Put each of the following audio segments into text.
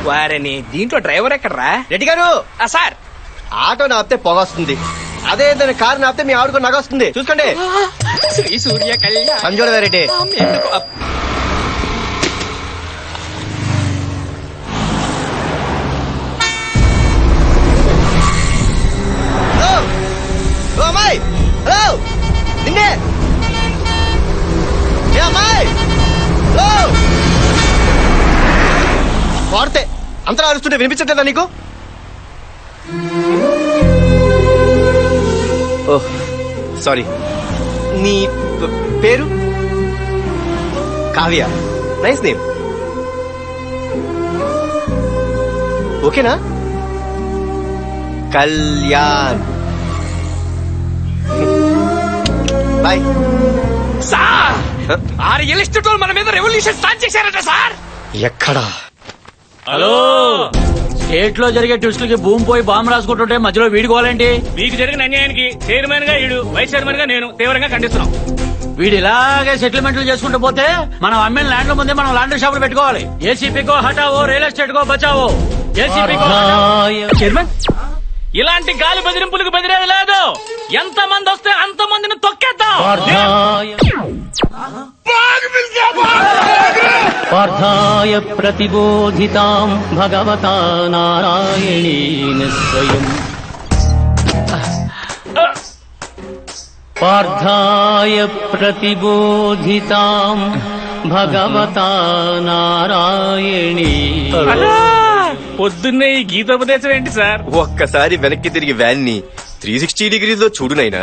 వారని దీంట్లో డ్రైవర్ ఎక్కడరా? రెడ్డి గారు సార్, ఆటో నాపితే పొగ వస్తుంది, అదే ఏదైనా కారు నాపితే మీ ఆవిడకు నగ వస్తుంది. చూసుకోండి. శ్రీ సూర్య కళ్యాణ్ సంజోడ రెడ్డి. హలో ఓ అమ్మాయి, హలో నిన్నే ఏ అమ్మాయి, హలో వాడితే అంతలా అరుస్తుంటే వినిపించట్లేదా నీకు? Oh sorry. నీ పేరు? కావ్య. Nice name. ఓకేనా? కళ్యాణ్. బాయ్. సార్, ఆ రియల్ ఎస్టేట్ వాళ్ళు మన మీద రెవల్యూషన్ స్టార్ట్ చేశారట సార్. ఎక్కడా? హలో, స్టేట్ లో జరిగే ట్విస్టులకి భూమి పోయి బాంబు రాసుకుంటుంటే మధ్యలో వీడుకోవాలండి. మీకు జరిగిన అన్యాయానికి చైర్మన్ గా ఈడు, వైస్ చైర్మన్ గా నేను తీవ్రంగా ఖండిస్తున్నాం. వీడు ఇలాగే సెటిల్మెంట్లు చేసుకుంటూ పోతే మనం అమ్మిన ల్యాండ్ ముందే మనం లాండ్రీ షాపులు పెట్టుకోవాలి. ఏసీపీకో హటావో, రియల్ ఎస్టేట్ కో బచావో. ఏసీపీకో చైర్మన్, ఇలాంటి గాలి బెదిరింపులకు బెదిరేది లేదు. ఎంత మంది వస్తే అంత మందిని తొక్కేద్దాం. పార్థాయ ప్రతిబోధితాం భగవతా నారాయణేన స్వయం. పార్థాయ ప్రతిబోధితాం భగవతా నారాయణేన. పొద్దున్నే ఈ గీతోపదేశం ఏంటి సార్? ఒక్కసారి వెనక్కి తిరిగి వ్యాన్ ని 360 డిగ్రీస్ లో చూడు నైనా.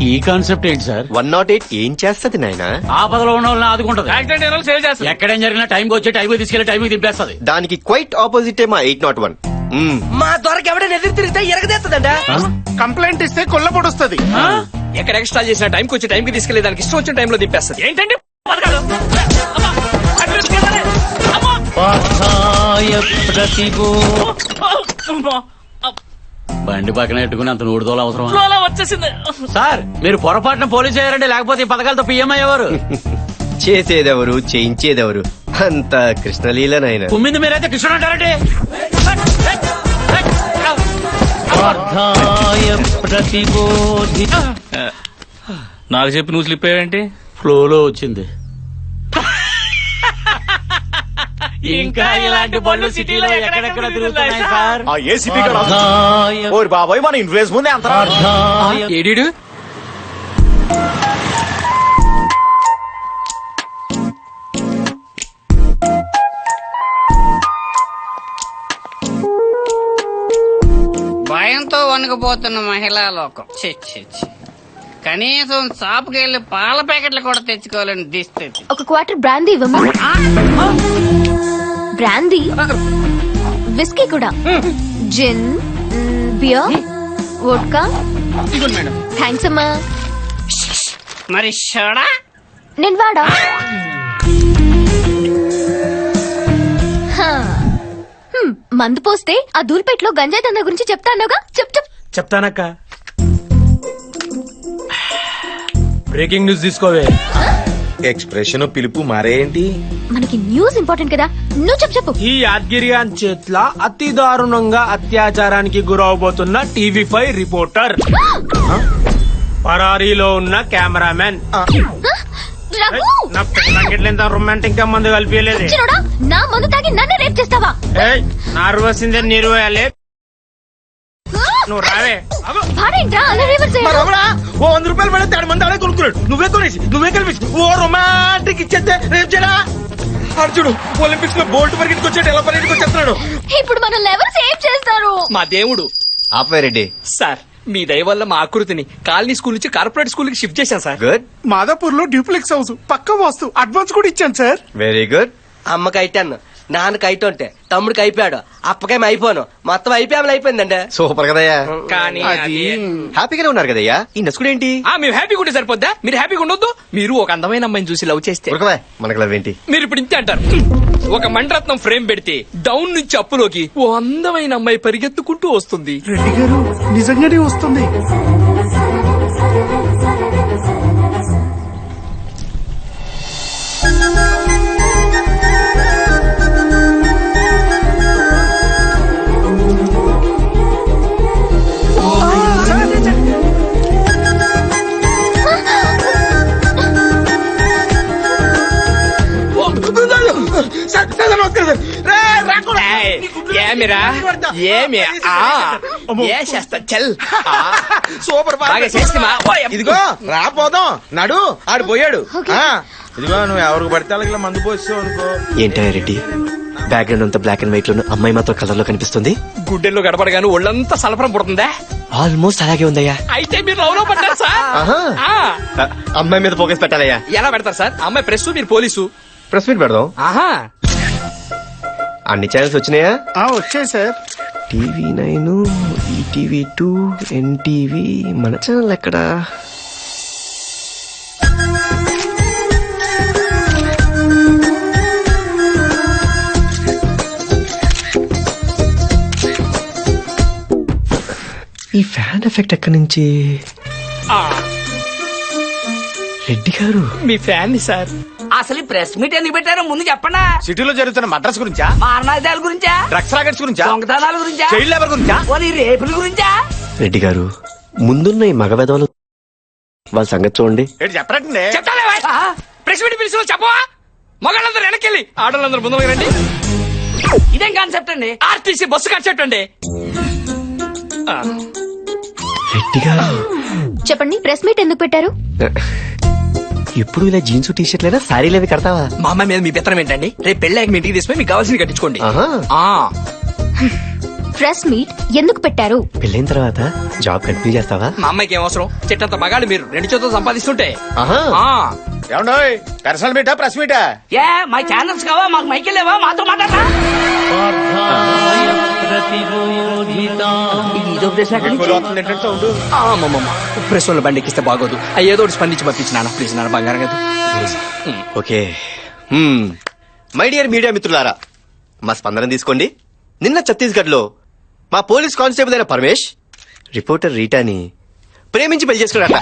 ఈ కాన్సెప్ట్ ఏంటి సార్? 108 ఏం చేస్తది నాయనా? ఆపదలో ఉన్న వాళ్ళని ఆదుకుంటది. యాక్సిడెంట్ అయిన వాళ్ళు సేవ్ చేస్తారు. ఎక్కడేం జరిగినా టైంకి వచ్చి టైంకి తీసుకెళ్లి టైంకి దింపేస్తుంది. దానికి క్వైట్ ఆపోజిటే మా 801. మా దొరకు ఎవడైనా ఎదురు తిరిగితే ఎరగదేస్తుందంట. కంప్లైంట్ ఇస్తే కొల్లబొడుస్తుంది. ఎక్కడ ఎక్స్ట్రా చేసిన టైంకి వచ్చి టైంకి తీసుకెళ్లి దానికి ఇష్టం వచ్చిన టైంలో దింపేస్తుంది. ఏంటండి పథకాలు? అమ్మా! పార్థాయ ప్రతిబో. అమ్మా! బండి పక్కన పెట్టుకుని అంత నూడుదోలు అవసరం ఫ్లోలో వచ్చేసింది. సార్? మీరు పొరపాటున పోలీసు అయ్యారండి, లేకపోతే ఈ పథకాలతో పిఎం అయ్యేవారు. చేసేదెవరు, చేయించేదెవరు? అంత కృష్ణలీల నాయనా. కుమ్మింది మీరైతే కృష్ణుడు అంటారండి. పార్థాయ ప్రతిబోధి. నాకు చెప్పి నువ్వు స్లిప్ అయ్యావేంటి? ఫ్లోలో వచ్చింది. ఇంకా ఇలాంటి బళ్ళు సిటీలో ఎక్కడెక్కడ తిరుగుతున్నాయి సార్. ఆ ఏసీపీ గారు పార్థాయ ఓరి బాబాయ్, మన ఇన్ఫ్లుయెన్స్ ముందే అంత పార్థాయ ఏడీడు భయంతో వణుకుపోతున్న మహిళా లోకం. ఛీ, ఛీ, ఛీ. కనీసం షాపుకి వెళ్లి పాల ప్యాకెట్లు కూడా తెచ్చుకోవాలని దిస్థితి. ఒక క్వార్టర్ బ్రాందీ ఇవ్వమ్మా. బ్రాందీ, విస్కీ కూడా, జిన్, బియర్, వోడ్కా. థ్యాంక్స్ అమ్మా. మరి షోడా? నేను వాడా. హా. మందు పోస్తే ఆ దూల్పేటలో గంజాయి దందా గురించి చెప్తా అన్నావుగా, చెప్. చెప్తానక్క. బ్రేకింగ్ న్యూస్ తీసుకోవే. ఎక్స్ప్రెషన్ పిలుపు మారేంటి? మనకి న్యూస్ ఇంపార్టెంట్ కదా, నువ్వు చెప్పు. ఈ యాద్గిరియాన్ చేట్ల అతి దారుణంగా అత్యాచారానికి గురవబోతున్న టీవీ5 రిపోర్టర్, పరారీలో ఉన్న కెమెరామెన్. రఘు! నా పెళ్ళంగిట్లేంత రొమాంటిక్ గా మందు కలిపియలేదు. చిన్నోడా, నా మందు తాగి నన్ను రేప్ చేస్తావా? నార్వసిందే నిర్వయాలే. నువ్వు రావే. భారేంట్రా అలా రేవర్ చేయడం? ఓ 100 రూపాయలు పడితే 3 మంది అడే కొనుక్కున్నాడు. నువ్వే కొనేసి నువ్వే కలిపి ఓ రొమాంటిక్ ఇచ్చేస్తే రేపు చేయడా? అర్జుడు ఒలింపిక్స్ లో బోల్ట్ పరిగెత్తుకొచ్చేట ఎలా పరిగెత్తుకొచ్చేస్తున్నాడు. ఇప్పుడు మనల్ని ఎవరు సేవ్ చేస్తారు? మా దేవుడు. ఆపే రెడ్డి. సార్, మీ దయ వల్ల మా ఆకృతిని కాలనీ స్కూల్ నుంచి కార్పొరేట్ స్కూల్ కి షిఫ్ట్ చేశాను సార్. గుడ్. మాదాపూర్ లో డ్యూప్లెక్స్ హౌస్ పక్క వాస్తు అడ్వాన్స్ కూడా ఇచ్చాను సార్. Very good. అమ్మకి అయిటాను, నాన్నకి అయితుంటే తమ్ముడికి అయిపోయాడు, అప్పకేం అయిపోను, మొత్తం అయిపోయామని అయిపోయిందండి. సూపర్ కదయ్యా. కానీ హ్యాపీగానే ఉన్నారు కదయ్యా. ఈ నసుకుడేంటి? మేము హ్యాపీగా ఉంటే సరిపోద్దా? మీరు హ్యాపీగా ఉండొద్దు? మీరు ఒక అందమైన అమ్మాయిని చూసి లవ్ చేస్తే మనకు లవ్ ఏంటి? మీరు ఇప్పుడు ఇంతే అంటారు. ఒక మణిరత్నం ఫ్రేమ్ పెడితే డౌన్ నుంచి అప్పులోకి ఓ అందమైన అమ్మాయి పరిగెత్తుకుంటూ వస్తుంది. రెడ్డి గారు నిజంగానే వస్తుంది. ఏమిరా ఏమి ఏ చేస్తా చల్ సూపర్ బాగా చేస్తిమా? ఇదిగో రాపోదాం నడు ఆడు పోయాడు ఇదిగో నువ్వు ఎవరికి పడితే వాళ్ళకి మందు పోస్తావు అనుకో. ఏంటా రెడ్డి బ్యాక్గ్రౌండ్ అంతా బ్లాక్ అండ్ వైట్ లో అమ్మాయి మాత్రం కలర్ లో కనిపిస్తుంది. గుడ్డెల్లో గడపడగాను ఒళ్ళంతా సలపరం పుడుతుందా? ఆల్మోస్ట్ అలాగే ఉందయ్యా. అయితే మీరు లవ్ లో పడ్డారు సార్. ఆహా. ఆ. అమ్మాయి మీద ఫోకస్ పెట్టాలయ్యా. ఎలా పెడతారు సార్? అమ్మాయి ప్రెస్, మీరు పోలీసు. ప్రెస్ మీట్ పెడదాం. ఆహా అన్ని ఛానల్స్ వచ్చినాయా? వచ్చాయి సార్. TV9, ETV2, NTV, మన ఛానల్ ఎక్కడా? ఈ ఫ్యాన్ ఎఫెక్ట్ ఎక్కడి నుంచి? రెడ్డి గారు మీ ఫ్యాన్ సార్. అసలు ప్రెస్ మీట్ ఎందుకు పెట్టారో ముందు చెప్పండా. సిటీలో జరుగుతున్న మద్రాస్ గురించా, మారణాదాల గురించా, డ్రగ్స్ రాకెట్స్ గురించా, దొంగతనాల గురించా, చైల్డ్ లేబర్ గురించా? పోనీ రేపుల గురించా? రెడ్డి గారు ముందున్న ఈ మగ వెధవలు వాళ్ళ సంగతి చూడండి. ఏంటి చెప్పరండి? చెప్తాలే ప్రెస్ మీట్ పిలిచి చెప్పవా? మగాళ్ళందరూ వెనకెళ్ళి ఆడవాళ్ళందరూ ముందుకు రండి. ఇదేం కాన్సెప్ట్ అండి? ఆర్టీసీ బస్సు కాన్సెప్ట్ అండి. రెడ్డి గారు చెప్పండి, ప్రెస్ మీట్ ఎందుకు పెట్టారు? ఎప్పుడు ఇలా జీన్స్ టీ షర్ట్లైనా శారీలు అవి కడతావా? మా అమ్మాయి మీద మీ పెత్తనం ఏంటండి? రేపు పెళ్ళాక మీ ఇంటికి తీసుకుని మీకు కావాల్సింది కట్టించుకోండి. ఆహా. ఆ ప్రెస్ మీట్ ఎందుకు పెట్టారు? పెళ్ళైన తర్వాత జాబ్ కంటిన్యూ చేస్తావా? మా అమ్మాయికి ఏం అవసరం? చెట్టంత మగాళ్ళు మీరు 2 చేతులు సంపాదిస్తుంటే. ఆహా. ఆ ఏమండోయ్ పర్సనల్ మీటా ప్రెస్ మీటా? ఏ మా ఛానల్స్ కావా? మాకు మైకి లేవా? మాతో మాట్లాడరా? ఇదో ప్రశ్న ఎక్కడి నుంచి? సౌండ్ ప్రెస్ వాళ్ళ బండి ఎక్కిస్తే బాగోదు. ఏదో ఒకటి స్పందించి పంపించి నాన్న ప్లీజ్ నాన్న, బంగారం కదా. ఓకే. మై డియర్ మీడియా మిత్రులారా, మా స్పందన తీసుకోండి. నిన్న ఛత్తీస్గఢ్ లో మా పోలీస్ కానిస్టేబుల్ అయిన పరమేష్ రిపోర్టర్ రీటాని ప్రేమించి పెళ్లి చేసుకున్నాడట.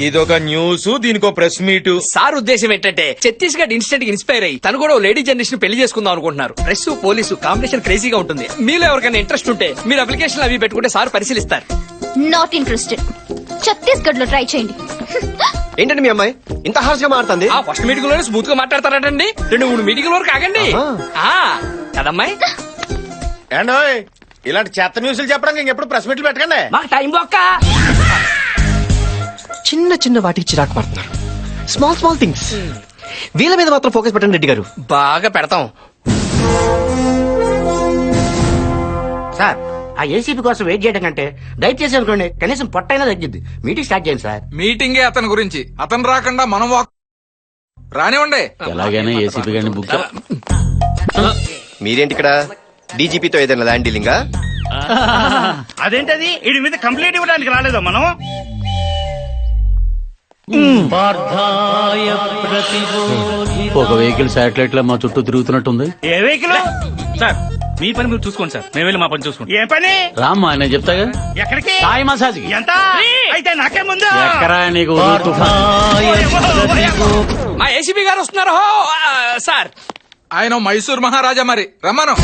ఇదొక న్యూస్, దీనికో ప్రెస్ మీట్. సార్ ఉద్దేశం ఏంటంటే ఛత్తీస్గఢ్ ఇన్స్టెంట్ కి ఇన్స్పైర్ అయ్యి తను కూడా లేడీ జనరేషన్ పెళ్లి చేసుకుందాం అనుకుంటున్నారు. ప్రెస్ పోలీసు కాంబినేషన్ క్రేజీగా ఉంటుంది. మీలో ఎవరికైనా ఇంట్రెస్ట్ ఉంటే మీరు అప్లికేషన్ అవి పెట్టుకుంటే సార్ పరిశీలిస్తారు. Not interested. ఛత్తీస్గఢ్ లో ట్రై చేయండి. ఏంటండి మీ అమ్మాయి ఇంత హార్ష్ గా మారుతుంది? ఆ ఫస్ట్ మీటింగ్ లోనే స్మూత్ గా మాట్లాడతారటండి. 2-3 మీటింగ్ వరకు ఆగండి. ఆ కదమ్మాయి. ఏండోయ్ ఇలాంటి చెత్త న్యూస్లు చెప్పడానికి ఇంకెప్పుడు ప్రెస్ మీట్లు పెట్టకండి. మాకు టైం బొక్క. చిన్న చిన్న వాటికి చిరాకు పడుతున్నారు. స్మాల్ స్మాల్ థింగ్స్ వీళ్ళ మీద మాత్రం ఫోకస్ పెట్టండి రెడ్డి గారు. బాగా పెడతాం. సార్ ఆ ఏసీపీ కోసం వెయిట్ చేయడం కంటే దయచేసి అనుకోండి కనీసం పొట్టైనా తగ్గిద్ది. మీటింగ్ స్టార్ట్ చేయండి సార్. మీటింగే అతని గురించి, అతను రాకుండా మనం రానివ్వండి. ఎలాగైనా ఏసీపీ గారిని బుక్ మీరేంటి ఇక్కడ డీజీపీతో ఏదైనా ల్యాండ్ డీలింగా? అదేంటది వీడి మీద కంప్లైంట్ ఇవ్వడానికి రాలేదా మనం? ఒక వెహికల్ శాటిలైట్ లో మా చుట్టూ తిరుగుతున్నట్టుంది. ఏ వెహికల్? సార్ మీ పని మీరు చూసుకోండి సార్, మేము వెళ్ళి మా పని చూసుకుంటాం. ఏ పని? రామ్మా నేను చెప్తాగా. ఎక్కడికి? సాయి మసాజ్ కి. ఎంత? అయితే నాకే ముందు. ఎక్కరా నీకు మా ఏసీపీ గారు వస్తున్నారు. సార్ ఆయన మైసూర్ మహారాజా, మరి రమ్మను.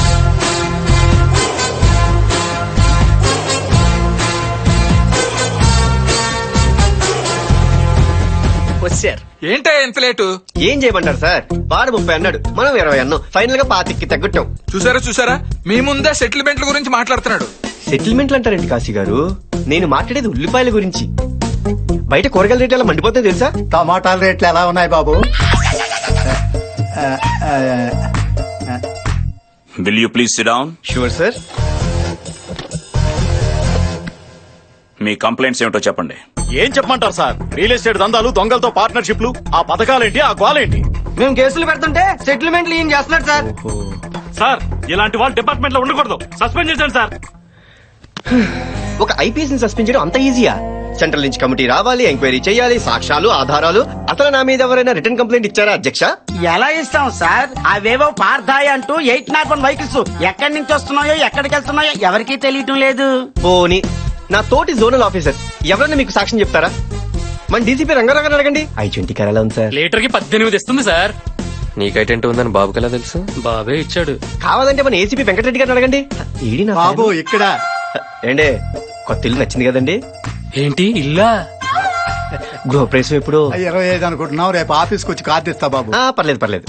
వచ్చారు. ఏంటే ఎంత లేటు? ఏం చేయమంటారు సార్? వాడు 30 అన్నాడు, మనం 20 అన్నాం. ఫైనల్ గా 25కి తగ్గట్టాం. చూసారా మీ ముందే సెటిల్మెంట్ల గురించి మాట్లాడుతున్నాడు. సెటిల్మెంట్లు అంటారండి కాశీ గారు? నేను మాట్లాడేది ఉల్లిపాయల గురించి. బయట కూరగాయల రేట్లు ఎలా మండిపోతాయి తెలుసా? టమాటాల రేట్లు ఎలా ఉన్నాయి బాబు? Will you please sit down? Sure sir. Me complaints ఏమిటో చెప్పండి. ఏం చెప్పమంటారు సార్? రియల్ ఎస్టేట్ దందాలు, దొంగలతో పార్ట్నర్షిప్లు, ఆ పథకాలేంటి, ఆ గోలేంటి? మేము కేసులు పెడుతుంటే సెటిల్మెంట్లు ఏం చేస్తున్నారు సార్? సార్ ఇలాంటి వాళ్ళు డిపార్ట్మెంట్ లో ఉండకూడదు, సస్పెండ్ చేశాను సార్. ఒక ఐపీఎస్ ని సస్పెండ్ చేయడం అంత ఈజీయా? సెంట్రల్ నుంచి కమిటీ రావాలి, ఎంక్వైరీ చేయాలి, సాక్ష్యాలు, ఆధారాలు. అసలు నా మీద ఎవరైనా రిటర్న్ కంప్లైంట్ ఇచ్చారా అధ్యక్ష? ఎలా ఇస్తాం సార్? అవేవో పార్థాయి అంటూ 801 వెహికల్స్ ఎక్కడి నుంచి వస్తున్నాయో ఎక్కడికి వెళ్తున్నాయో ఎవరికీ తెలియటం లేదు. పోనీ నా తోటి జోనల్ ఆఫీసర్ ఎవరైనా మీకు సాక్ష్యం చెప్తారా? మన డీసీపీ రంగారావు అడగండి. I-20 కరాలా ఉంది సార్. లీటర్ కి 18 ఇస్తుంది సార్. నీకైటెంట్ ఉందని బాబుకి ఎలా తెలుసు? బాబే ఇచ్చాడు. కావాలంటే మన ఏసీపీ వెంకటరెడ్డి గారిని అడగండి. ఈడి నా బాబు ఇక్కడ ఏండే కొత్త ఇల్లు నచ్చింది కదండి? ఏంటి ఇల్లా? గృహప్రవేశం ఎప్పుడు? 25 అనుకుంటున్నావు. రేపు ఆఫీస్కి వచ్చి కార్డు ఇస్తా బాబు. పర్లేదు.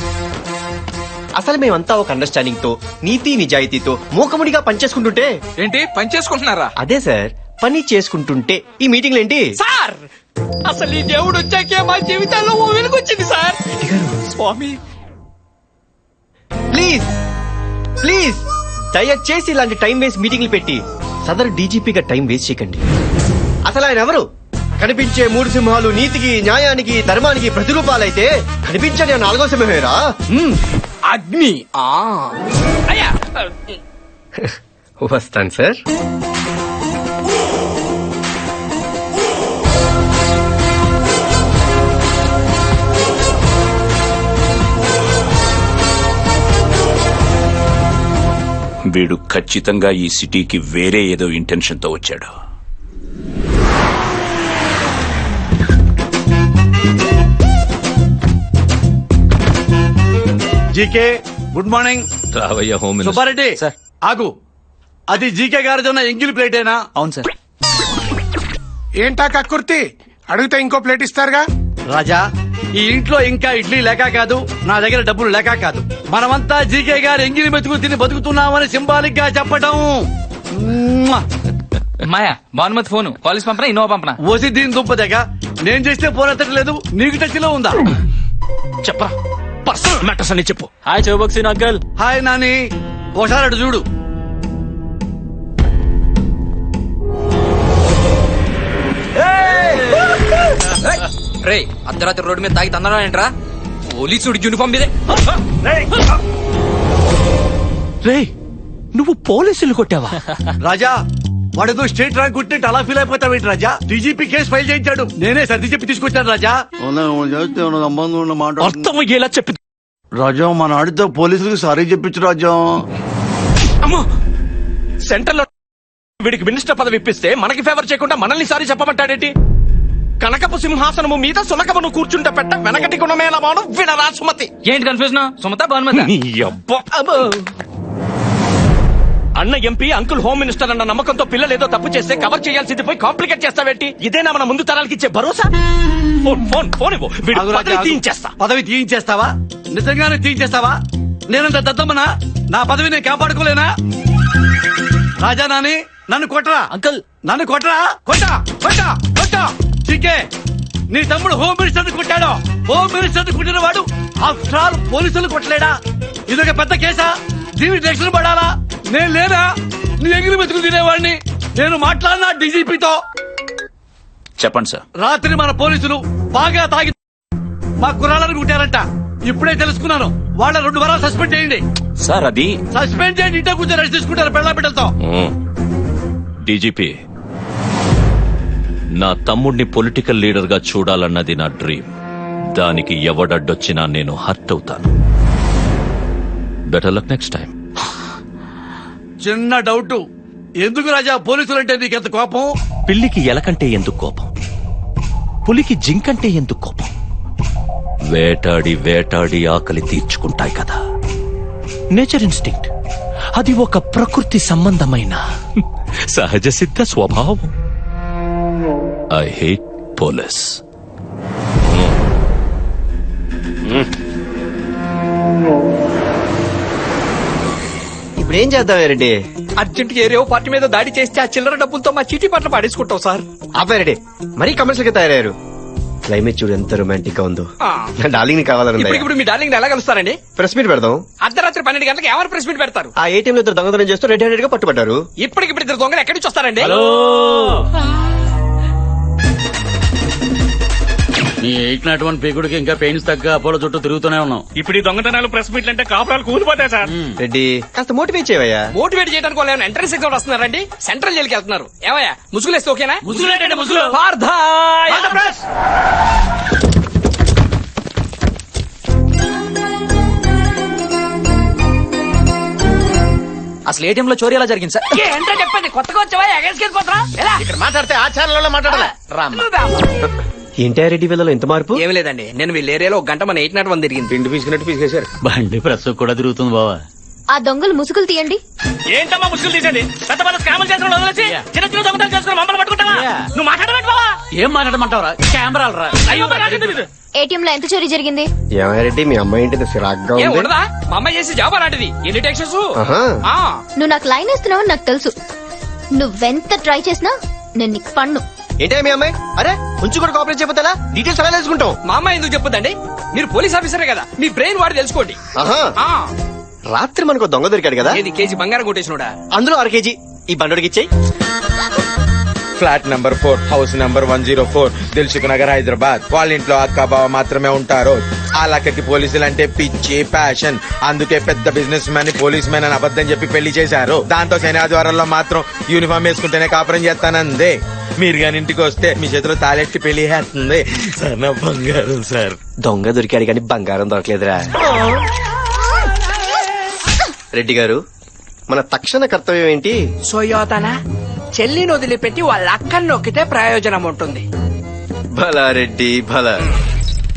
అసలు మేమంతా ఒక అండర్స్టాండింగ్ తో నీతి నిజాయితీతో మూకముడిగా పనిచేసుకుంటుంటే ఏంటి పని చేసుకుంటున్నారా? అదే సార్ పని చేసుకుంటుంటే ఈ మీటింగ్లు ఏంటి? సార్ అసలు ఈ దేవుడు వచ్చాకే మా జీవితాల్లో ఓ వెలుగొచ్చింది సార్. స్వామి ప్లీజ్ ప్లీజ్ దయచేసి ఇలాంటి టైం వేస్ట్ మీటింగ్లు పెట్టి సదరు డీజీపీగా టైం వేస్ట్ చేయకండి. అసలు ఆయన ఎవరు? కనిపించే 3 సింహాలు నీతికి న్యాయానికి ధర్మానికి ప్రతిరూపాలైతే కనిపించని ఆ 4వ సింహమేరా. అగ్ని. అయ్యా వస్తాను సార్. వీడు ఖచ్చితంగా ఈ సిటీకి వేరే ఏదో ఇంటెన్షన్ తో వచ్చాడు. GK good morning. రావయ్య హోమ్ సుబ్బారెడ్డి ఆగు. అది జీకే గారిది ఉన్న ఎంగిల్ ప్లేటేనా? అవును సార్. ఏంటా కక్కుర్తి? అడిగితే ఇంకో ప్లేట్ ఇస్తారుగా. రాజా, ఈ ఇంట్లో ఇంకా ఇడ్లీ లేక కాదు, నా దగ్గర డబ్బులు లేక కాదు, మనమంతా జీకే గారు ఎంగిలి మెతుకు తిని బతుకుతున్నామని సింబాలిక్ గా చెప్పడం. మాయా భానుమతి ఫోన్ కాలేజ్ పంపనా ఇన్నోవా పంపనా? ఓసి దీని దుంపదేగ. నేను చేస్తే ఫోన్ ఎత్తట్లేదు, నీకు టచ్ లో ఉందా? చెప్పరా పర్సనల్ మ్యాటర్స్ అని చెప్పు. Hi Choubaksi uncle. Hi Nani, ఒకసారి అటు చూడు. రే అర్ధరాత్రి రోడ్డు మీద తాగి తందరా ఏంట్రా? పోలీసుడు యూనిఫామ్ మీదే. రే నువ్వు పోలీసులు కొట్టావా? రాజా, వాడేదో స్టేట్ ర్యాంక్ కొట్టినట్టు అలా ఫీల్ అయిపోతావేంటి రాజా? డీజీపీ కేసు ఫైల్ చేయించాడు, నేనే సర్ది చెప్పి తీసుకొచ్చాను రాజా. అర్థం అయ్యేలా చెప్పి. రాజా, మన ఆడితో పోలీసులకు సారీ చెప్పించు రాజా. అమ్మో సెంటర్ లో వీడికి మినిస్టర్ పదవి ఇప్పిస్తే మనకి ఫేవర్ చేయకుండా మనల్ని సారి చెప్పమంటాడేంటి? కనకపు సింహాసనము మీద సునకమును కూర్చుంటే పెట్ట వెనకటి గుణమేల మాను వినరా సుమతి. ఏంటి కన్ఫ్యూజన్? సుమత భానుమతి. అన్న ఎంపీ అంకుల్ హోమ్ మినిస్టర్ అన్న నమ్మకంతో పిల్లలు ఏదో తప్పు చేస్తే కవర్ చేయాల్సింది పోయి కాంప్లికేట్ చేస్తావేంటి? ఇదేనా మన ముందు తరాలకి ఇచ్చే భరోసా? ఫోన్ ఫోన్ ఫోన్ ఇవ్వు. వీడి ఆగు రాజా, పదవి ఆగు. తీయించేస్తా. పదవి తీయించేస్తావా? నిజంగానే తీయించేస్తావా? నేనంత దద్దమ్మనా? నా పదవి నేను కాపాడుకోలేనా? రాజా నాని, నన్ను కొట్టరా అంకుల్ నన్ను కొట్టరా. కొట్టా కొట్టా కొట్టా. చీకే, నీ తమ్ముడు హోమ్ మినిస్టర్ కొట్టాడు. హోమ్ మినిస్టర్ కొట్టిన వాడు ఆఫ్టర్ ఆల్ పోలీసులు కొట్టలేడా? ఇదొక పెద్ద కేసా? దీనికి రక్షణ పడాలా? నేను లేదా? నీ ఎగిరి మెతుకు తినేవాడిని. నేను మాట్లాడినా డీజీపీతో. చెప్పండి సార్. రాత్రి మన పోలీసులు బాగా తాగి మా కుర్రాళ్ళని కుట్టారంట. ఇప్పుడే తెలుసుకున్నాను. వాళ్ళ 2 వారాలు సస్పెండ్ చేయండి. సార్ అది సస్పెండ్ చేయండి. ఇంట్లో కూర్చొని రెస్ట్ తీసుకుంటారు పెళ్ళ బిడ్డలతో. డీజీపీ, నా తమ్ముడిని పొలిటికల్ లీడర్ గా చూడాలన్నది నా డ్రీమ్. దానికి ఎవడడ్డొచ్చినా నేను హర్ట్ అవుతాను. Better luck next time. చిన్న డౌట్, ఎందుకు రాజా పోలీసులు అంటే నీకెంత కోపం? పిల్లికి ఎలకంటే ఎందుకు కోపం? పులికి జింకంటే ఎందుకు కోపం? వేటాడి వేటాడి ఆకలి తీర్చుకుంటాయి కదా. Nature instinct. అది ఒక ప్రకృతి సంబంధమైన సహజ సిద్ధ స్వభావం. I hate police. ఇప్పుడు ఏం చేద్దాం రెడ్డి? అర్జెంట్ ఏరియో పార్టీ మీద దాడి చేస్తే ఆ చిల్లర డబ్బులతో మా చీటీ పట్ల పడేసుకుంటాం సార్. ఆపారెడ్డి, మరీ కమర్షియల్ గా తయారయ్యారు. క్లైమేట్ చూడు ఎంత రొమాంటిక్ గా ఉందో. నా డార్లింగ్ ని కావాలని ఇప్పుడు మీ డార్లింగ్ ఎలా కలుస్తారండి? ప్రెస్ మీట్ పెడదాం. అర్ధరాత్రి 12 గంటలకు ఎవరు ప్రెస్ మీట్ పెడతారు? ఆ ఏటీఎం లో 2 దొంగతనం చేస్తూ రెడ్ హ్యాండెడ్ గా పట్టుబడ్డారు. ఇప్పటికిప్పుడు 2 దొంగలు ఎక్కడి నుంచి వస్తారండి? నీ 801 పీకుడికి ఇంకా పెయిన్స్ తగ్గ అపోలో చుట్టూ తిరుగుతూనే ఉన్నాం. ఇప్పుడు ఈ దొంగతనాలు ప్రెస్ మీట్లు అంటే కాపురాలు కూలిపోతాయి సార్. రెడ్డి కాస్త మోటివేట్ చేయవయ్యా. మోటివేట్ చేయడానికి వాళ్ళు ఎంట్రన్స్ ఎగ్జామ్ వస్తున్నారండి. సెంట్రల్ జైలుకి వెళ్తున్నారు. ఏమయ్యా ముసుగులేస్తే ఓకేనా? ముసుగులేటండి ముసుగులు. పార్థాయ్. అసలు ఏటీఎం లో చోరీ ఎలా జరిగింది సార్? ఏంటో చెప్పండి. కొత్తగా వచ్చావా? ఎగేసుకెళ్ళిపోతున్నా? ఇక్కడ మాట్లాడితే ఆచారంలో మాట్లాడాలి. ఏంటి రెడ్డి వీళ్ళలో ఎంత మార్పు? ఏం లేదండి, నేను వీళ్ళ ఏరియాలో 1 గంట మన 801 తిరిగింది. పిండి పీసుకున్నట్టు పీసుకేశారు. బండి ప్రెస్ కూడా తిరుగుతుంది బావా. ఆ దొంగలు ముసుగులు తీయండి. ఏంటమ్మా ముసుగులు తీసేది? పెద్ద పెద్ద స్కాములు చేసిన వదిలేసి చిన్న చిన్న దొంగతనాలు చేసుకుని మమ్మల్ని పట్టుకుంటావా? నువ్వు మాట్లాడమంటావా? ఏం మాట్లాడమంటావురా కెమెరాలు రా అయ్యో, మరి నాకేం తెలీదు. ఏటీఎం లో ఎంత చోరీ జరిగింది? ఏమారెడ్డి మీ అమ్మాయి ఏంటి సిరాగ్గా ఏం ఉంది ఉండదా మా అమ్మాయి చేసి జాబ్ అలాంటిది ఎన్ని టెక్షన్స్ ఆహా. నువ్వు నాకు లైన్ వేస్తున్నావని నాకు తెలుసు. నువ్వెంత ట్రై చేసినా నేను నీకు పన్ను. ఏంటే మీ అమ్మాయి? అరే కొంచెం కూడా కోఆపరేట్ చేయకపోతే ఎలా? డీటెయిల్స్ ఎలా తెలుసుకుంటాం? మా అమ్మాయి ఎందుకు చెప్పొద్దండి? మీరు పోలీస్ ఆఫీసరే కదా, మీ బ్రెయిన్ వాడి తెలుసుకోండి. ఆహా. ఆ, రాత్రి మనకు దొంగ దొరికాడు కదా, ఏది కేజీ బంగారం కొట్టేసినోడా? అందులో 1 కేజీ ఈ బండోడికి ఇచ్చేయి. Flat number 4 house number 104 Dilsukh Nagar Hyderabad. వాళ్ళ ఇంట్లో అక్క బావ మాత్రమే ఉంటారు. ఆ లక్కకి పోలీసులు అంటే పిచ్చి ప్యాషన్. అందుకే పెద్ద బిజినెస్ మ్యాన్ పోలీస్ మ్యాన్ అని అబద్ధం చెప్పి పెళ్లి చేశారు. దాంతో శని ఆదివారాల్లో మాత్రం యూనిఫామ్ వేసుకుంటేనే కాపురం చేస్తానందే. మీరు గాని ఇంటికి వస్తే మీ చేతిలో తాళెట్టి పెళ్లి చేస్తుంది సార్. నా బంగారం సార్. దొంగ దొరికాడు కానీ బంగారం దొరకలేదురా. రెడ్డి గారు, మన తక్షణ కర్తవ్యం ఏంటి? సోయోతన చెల్లిని వదిలిపెట్టి వాళ్ళ అక్కని నొక్కితే ప్రయోజనం ఉంటుంది. భలా రెడ్డి భలా.